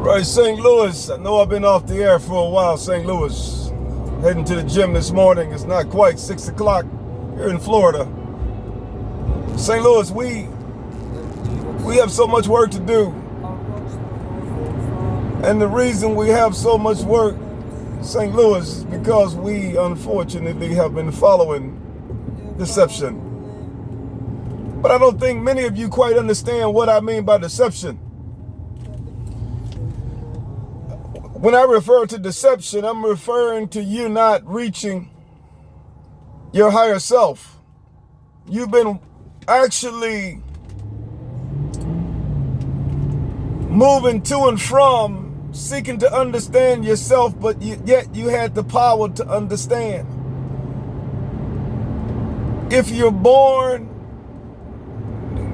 Right, St. Louis. I know I've been off the air for a while. St. Louis. Heading to the gym this morning. It's not quite 6 o'clock here in Florida. St. Louis, we have so much work to do. And the reason we have so much work, St. Louis, is because we unfortunately have been following deception. But I don't think many of you quite understand what I mean by deception. When I refer to deception, I'm referring to you not reaching your higher self. You've been actually moving to and from, seeking to understand yourself, but yet you had the power to understand. If you're born,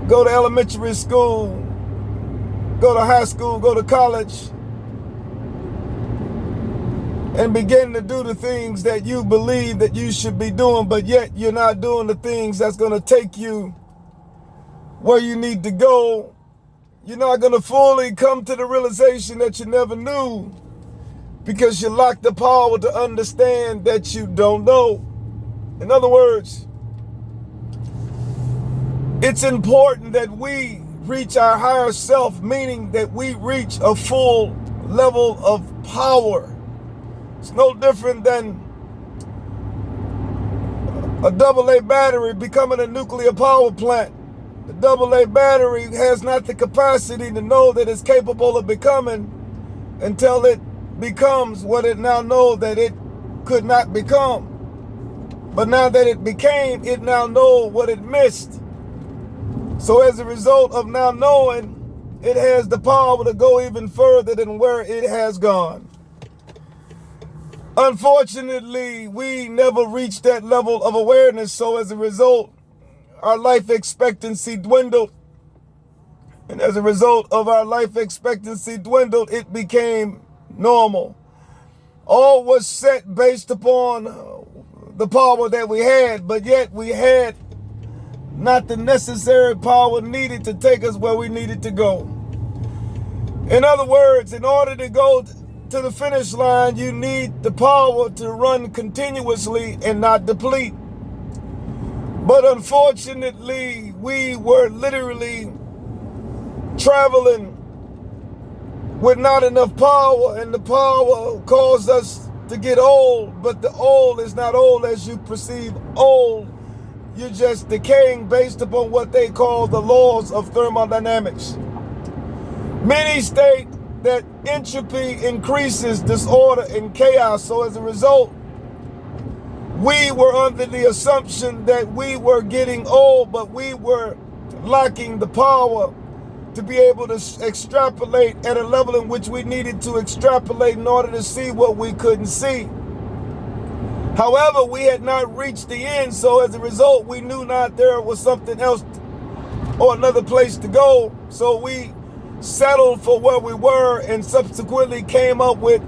go to elementary school, go to high school, go to college, and begin to do the things that you believe that you should be doing, but yet you're not doing the things that's going to take you where you need to go, you're not going to fully come to the realization that you never knew because you lack the power to understand that you don't know. In other words, it's important that we reach our higher self, meaning that we reach a full level of power. It's no different than a AA battery becoming a nuclear power plant. The AA battery has not the capacity to know that it's capable of becoming until it becomes what it now knows that it could not become. But now that it became, it now knows what it missed. So as a result of now knowing, it has the power to go even further than where it has gone. Unfortunately, we never reached that level of awareness, so as a result, our life expectancy dwindled. And as a result of our life expectancy dwindled, it became normal. All was set based upon the power that we had, but yet we had not the necessary power needed to take us where we needed to go. In other words, in order to go to the finish line, you need the power to run continuously and not deplete. But unfortunately, we were literally traveling with not enough power, and the power caused us to get old. But the old is not old as you perceive old. You're just decaying based upon what they call the laws of thermodynamics. Many state that entropy increases disorder and chaos. So as a result, we were under the assumption that we were getting old, but we were lacking the power to be able to extrapolate at a level in which we needed to extrapolate in order to see what we couldn't see. However, we had not reached the end, so as a result, we knew not there was something else or another place to go. So we settled for where we were and subsequently came up with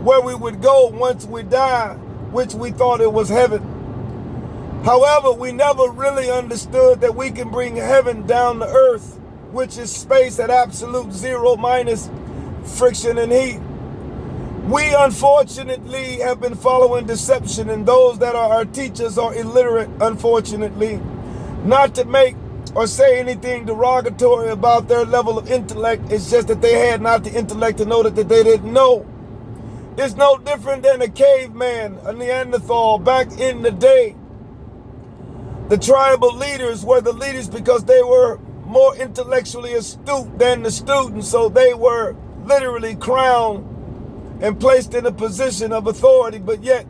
where we would go once we die, which we thought it was heaven. However, we never really understood that we can bring heaven down to earth, which is space at absolute zero minus friction and heat. We unfortunately have been following deception, and those that are our teachers are illiterate, unfortunately. Not to make or say anything derogatory about their level of intellect, it's just that they had not the intellect to know that they didn't know. It's no different than a caveman, a Neanderthal back in the day. The tribal leaders were the leaders because they were more intellectually astute than the students, so they were literally crowned and placed in a position of authority, but yet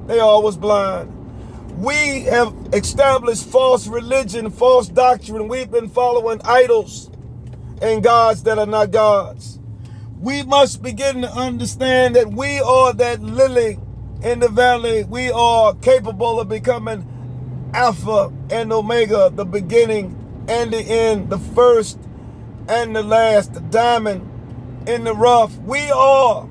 they all was blind. We have established false religion, false doctrine. We've been following idols and gods that are not gods. We must begin to understand that we are that lily in the valley. We are capable of becoming Alpha and Omega, the beginning and the end, the first and the last, the diamond in the rough. We are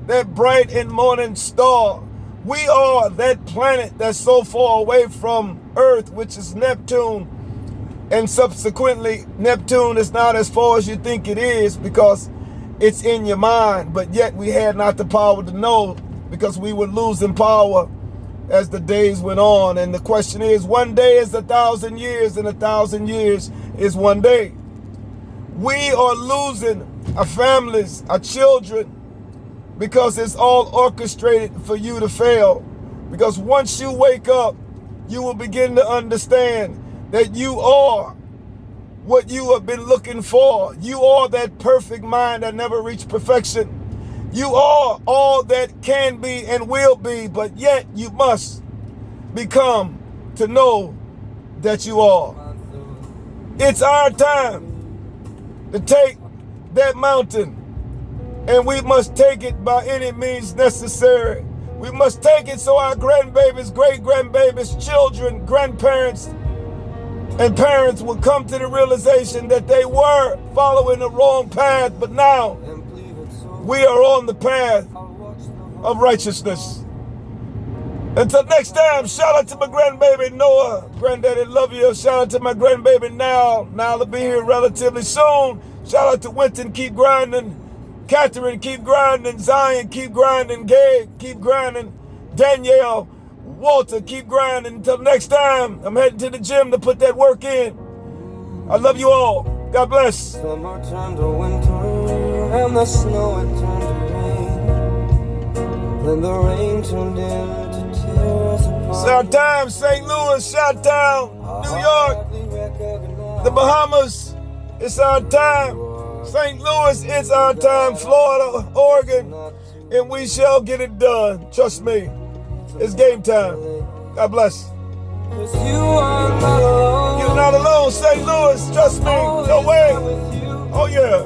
that bright and morning star. We are that planet that's so far away from Earth, which is Neptune. And subsequently, Neptune is not as far as you think it is, because It's in your mind, but yet we had not the power to know because we were losing power as the days went on. And the question is, one day is 1,000 years, and 1,000 years is one day. We are losing our families, our children, because it's all orchestrated for you to fail. Because once you wake up, you will begin to understand that you are what you have been looking for. You are that perfect mind that never reached perfection. You are all that can be and will be, but yet you must become to know that you are. It's our time to take that mountain, and we must take it by any means necessary. We must take it so our grandbabies, great-grandbabies, children, grandparents, and parents will come to the realization that they were following the wrong path, but now we are on the path of righteousness. Until next time, shout out to my grandbaby Noah. Granddaddy, love you. Shout out to my grandbaby Now. Now will be here relatively soon. Shout out to Winton, keep grinding. Catherine, keep grinding. Zion, keep grinding. Gabe, keep grinding. Danielle, Walter, keep grinding. Until next time, I'm heading to the gym to put that work in. I love you all. God bless. Summer turned to winter, and the snow it turned to rain. Then the rain turned into tears upon It's our time, St. Louis, Chi-Town, New York, the Bahamas. It's our time. St. Louis, it's our time. Florida, Oregon, and we shall get it done. Trust me. It's game time. God bless. 'Cause you are not alone. You're not alone, St. Louis. Trust me. No way. Oh, yeah.